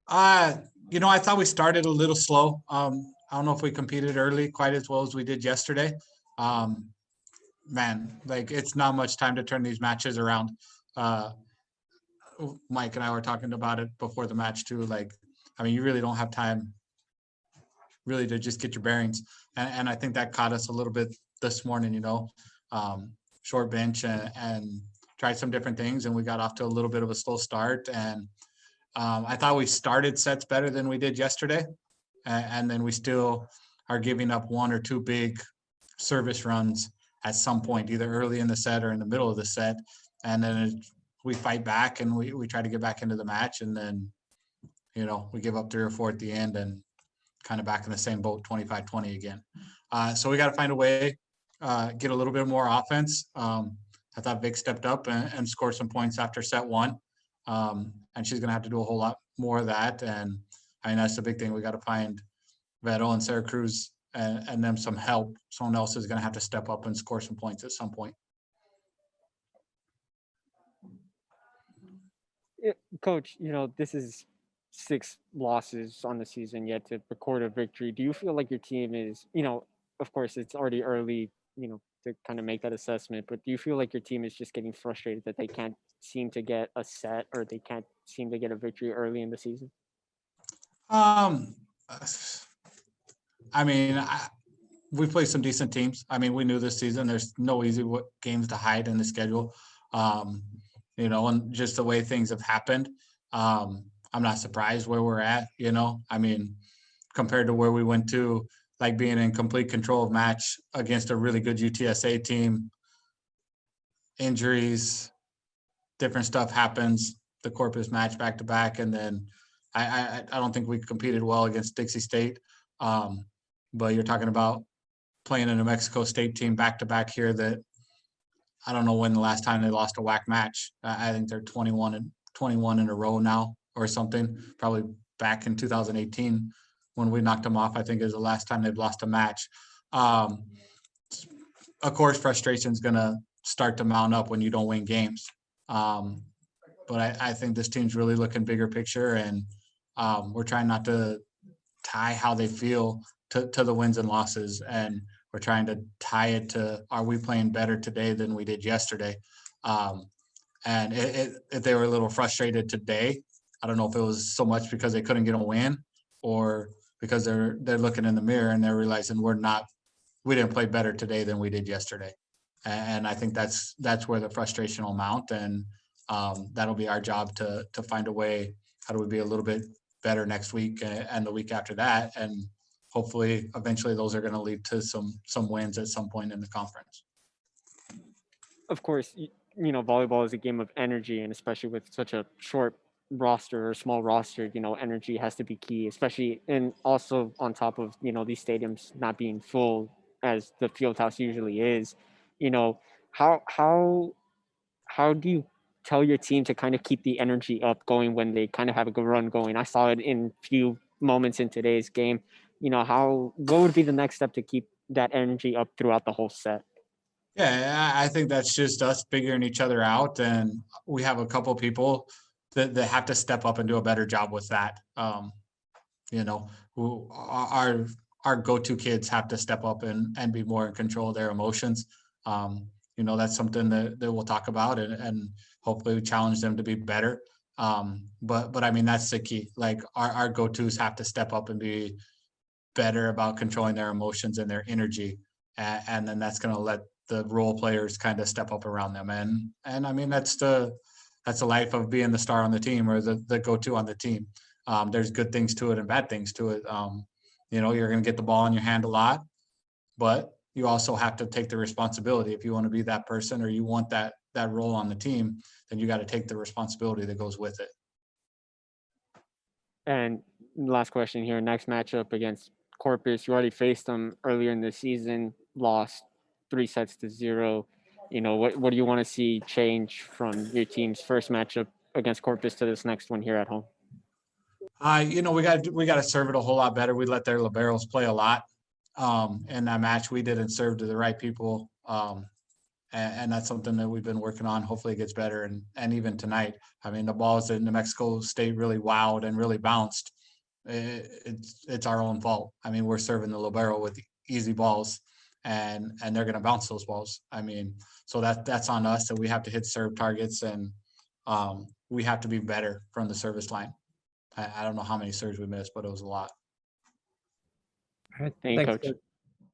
Uh, I thought we started a little slow. I don't know if we competed early quite as well as we did yesterday. Um, Man, like it's not much time to turn these matches around. Uh, Mike and I were talking about it before the match too. Like, I mean, you really don't have time really to just get your bearings. And I think that caught us a little bit this morning, um, short bench and tried some different things. And we got off to a little bit of a slow start. And I thought we started sets better than we did yesterday. And then we still are giving up one or two big service runs at some point, either early in the set or in the middle of the set. And then we fight back and we try to get back into the match. And then, we give up 3 or 4 at the end and kind of back in the same boat, 25-20 again. So we got to find a way, get a little bit more offense. I thought Vic stepped up and scored some points after set one. And she's going to have to do a whole lot more of that. And I mean, that's the big thing. We got to find Vettel and Sarah Cruz and them some help. Someone else is going to have to step up and score some points at some point. Coach, this is 6 losses on the season yet to record a victory. Do you feel like your team is, of course, it's already early, to kind of make that assessment, but do you feel like your team is just getting frustrated that they can't seem to get a set or they can't seem to get a victory early in the season? Um, I mean, we played some decent teams. I mean, we knew this season there's no easy games to hide in the schedule. And just the way things have happened, I'm not surprised where we're at. I mean, compared to where we went to, like being in complete control of match against a really good UTSA team, injuries, different stuff happens. The Corpus match back to back, and then I don't think we competed well against Dixie State. But you're talking about playing a New Mexico State team back to back here that I don't know when the last time they lost a WAC match. I think they're 21 in a row now or something. Probably back in 2018 when we knocked them off. I think is the last time they've lost a match. Of course, frustration is going to start to mount up when you don't win games. But I think this team's really looking bigger picture, and we're trying not to tie how they feel to the wins and losses. And we're trying to tie it to, are we playing better today than we did yesterday? And if they were a little frustrated today, I don't know if it was so much because they couldn't get a win or because they're looking in the mirror and they're realizing we didn't play better today than we did yesterday. And I think that's where the frustration will mount. And that'll be our job to find a way. How do we be a little bit better next week and the week after that? And hopefully eventually those are going to lead to some wins at some point in the conference. Of course, volleyball is a game of energy, and especially with such a short roster or small roster, energy has to be key, especially and also on top of, these stadiums not being full as the field house usually is. How how do you tell your team to kind of keep the energy up going when they kind of have a good run going? I saw it in few moments in today's game. What would be the next step to keep that energy up throughout the whole set? Yeah, I think that's just us figuring each other out, and we have a couple of people that have to step up and do a better job with that. Who our go-to kids have to step up and be more in control of their emotions. That's something that we'll talk about and hopefully we challenge them to be better. But I mean, that's the key. Like our go-tos have to step up and be better about controlling their emotions and their energy. And then that's going to let the role players kind of step up around them. And I mean, that's the life of being the star on the team or the go-to on the team. There's good things to it and bad things to it. You're going to get the ball in your hand a lot, but you also have to take the responsibility. If you want to be that person or you want that role on the team, then you got to take the responsibility that goes with it. And last question here, next matchup against Corpus, you already faced them earlier in the season, lost 3-0. What do you want to see change from your team's first matchup against Corpus to this next one here at home? We got to serve it a whole lot better. We let their liberos play a lot in that match. We didn't serve to the right people. and that's something that we've been working on. Hopefully it gets better. And even tonight, I mean, the balls that New Mexico State really wowed and really bounced. It's our own fault. I mean, we're serving the libero with easy balls, and they're going to bounce those balls. I mean, so that's on us, that we have to hit serve targets, and we have to be better from the service line. I don't know how many serves we missed, but it was a lot. All right, Thank you, thanks, Coach. Coach.